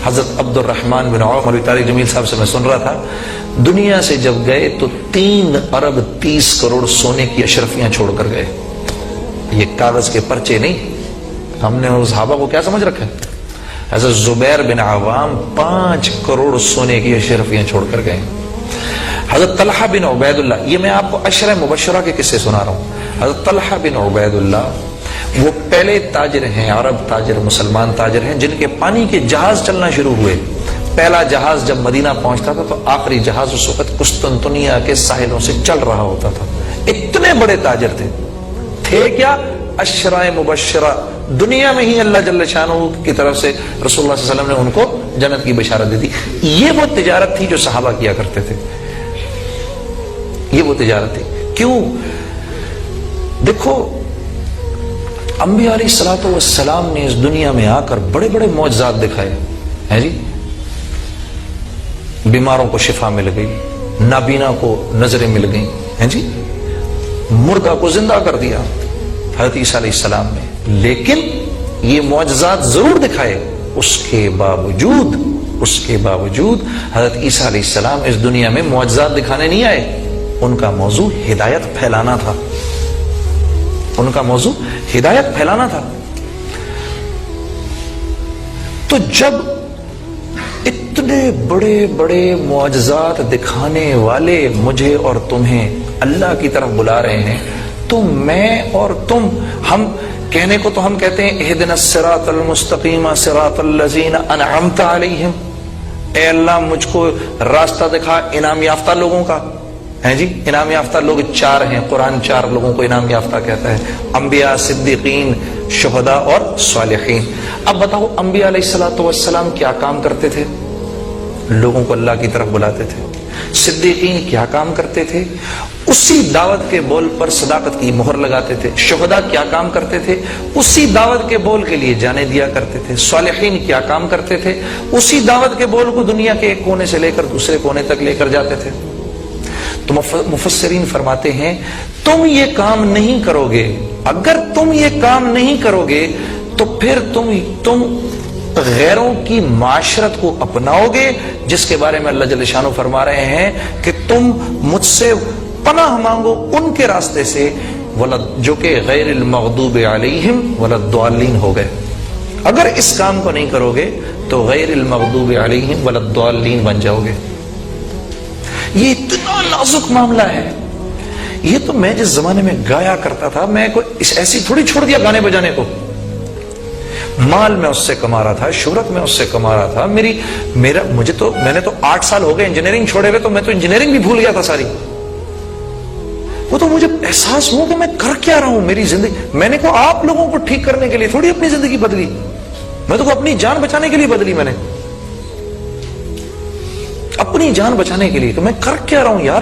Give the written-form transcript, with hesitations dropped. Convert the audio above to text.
حضرت عبد الرحمن بن عوف مولوی طارق جمیل صاحب سے میں سن رہا تھا، دنیا سے جب گئے تو 3 ارب 30 کروڑ سونے کی اشرفیاں چھوڑ کر گئے. یہ کاغذ کے پرچے نہیں. ہم نے اس صحابہ کو کیا سمجھ رکھا ہے؟ حضرت زبیر بن عوام 5 کروڑ سونے کی اشرفیاں چھوڑ کر گئے. حضرت طلحہ بن عبید اللہ، یہ میں آپ کو عشرہ مبشرہ کے قصے سنا رہا ہوں. حضرت طلحہ بن عبید اللہ وہ پہلے تاجر ہیں، عرب تاجر، مسلمان تاجر ہیں جن کے پانی کے جہاز چلنا شروع ہوئے. پہلا جہاز جب مدینہ پہنچتا تھا تو آخری جہاز اس وقت قسطنطنیہ کے ساحلوں سے چل رہا ہوتا تھا. اتنے بڑے تاجر تھے کیا؟ عشرہ مبشرہ، دنیا میں ہی اللہ جل شانہ کی طرف سے رسول اللہ صلی اللہ علیہ وسلم نے ان کو جنت کی بشارت دی تھی. یہ وہ تجارت تھی جو صحابہ کیا کرتے تھے. یہ وہ تجارت تھی. کیوں؟ دیکھو، انبیاء علیہ الصلوۃ والسلام نے اس دنیا میں آ کر بڑے بڑے معجزات دکھائے ہیں جی. بیماروں کو شفا مل گئی، نابینا کو نظریں مل گئیں ہیں جی، مردہ کو زندہ کر دیا حضرت عیسیٰ علیہ السلام نے. لیکن یہ معجزات ضرور دکھائے، اس کے باوجود حضرت عیسیٰ علیہ السلام اس دنیا میں معجزات دکھانے نہیں آئے. ان کا موضوع ہدایت پھیلانا تھا. ان کا موضوع ہدایت پھیلانا تھا. تو جب اتنے بڑے بڑے معجزات دکھانے والے مجھے اور تمہیں اللہ کی طرف بلا رہے ہیں، تو میں اور تم، ہم کہنے کو تو ہم کہتے ہیں اہدنا الصراط المستقیم صراط الذین انعمت علیہم، اے اللہ مجھ کو راستہ دکھا انعام یافتہ لوگوں کا. ہیں جی، انعام یافتہ لوگ 4 ہیں. قرآن 4 لوگوں کو انعام یافتہ کہتا ہے: انبیاء، صدیقین، شہداء اور صالحین. اب بتاؤ، انبیاء علیہ الصلوۃ والسلام کیا کام کرتے تھے؟ لوگوں کو اللہ کی طرف بلاتے تھے. صدیقین کیا کام کرتے تھے؟ اسی دعوت کے بول پر صداقت کی مہر لگاتے تھے. شہداء کیا کام کرتے تھے؟ اسی دعوت کے بول کے لیے جانیں دیا کرتے تھے. صالحین کیا کام کرتے تھے؟ اسی دعوت کے بول کو دنیا کے ایک کونے سے لے کر دوسرے کونے تک لے کر جاتے تھے. تو مفسرین فرماتے ہیں تم یہ کام نہیں کرو گے. اگر تم یہ کام نہیں کرو گے تو پھر تم غیروں کی معاشرت کو اپناؤ گے، جس کے بارے میں اللہ جل شانہ فرما رہے ہیں کہ تم مجھ سے پناہ مانگو ان کے راستے سے جو کہ غیر المغضوب علیہم ولا الضالین ہو گئے. اگر اس کام کو نہیں کرو گے تو غیر المغضوب علیہم ولا الضالین بن جاؤ گے. یہ اتنا نازک معاملہ ہے. یہ تو میں جس زمانے میں گایا کرتا تھا، میں کوئی ایسی تھوڑی چھوڑ دیا گانے بجانے کو. مال میں اس سے کما رہا تھا، شہرت میں اس سے کما رہا تھا. میں نے تو 8 سال ہو گئے انجینئرنگ چھوڑے ہوئے، تو میں تو انجینئرنگ بھی بھول گیا تھا ساری. وہ تو مجھے احساس ہوا کہ میں کر کیا رہا ہوں میری زندگی. میں نے کہا آپ لوگوں کو ٹھیک کرنے کے لیے تھوڑی اپنی زندگی بدلی، میں تو اپنی جان بچانے کے لیے بدلی. میں نے اپنی جان بچانے کے لیے، تو میں کر کیا رہا ہوں یار.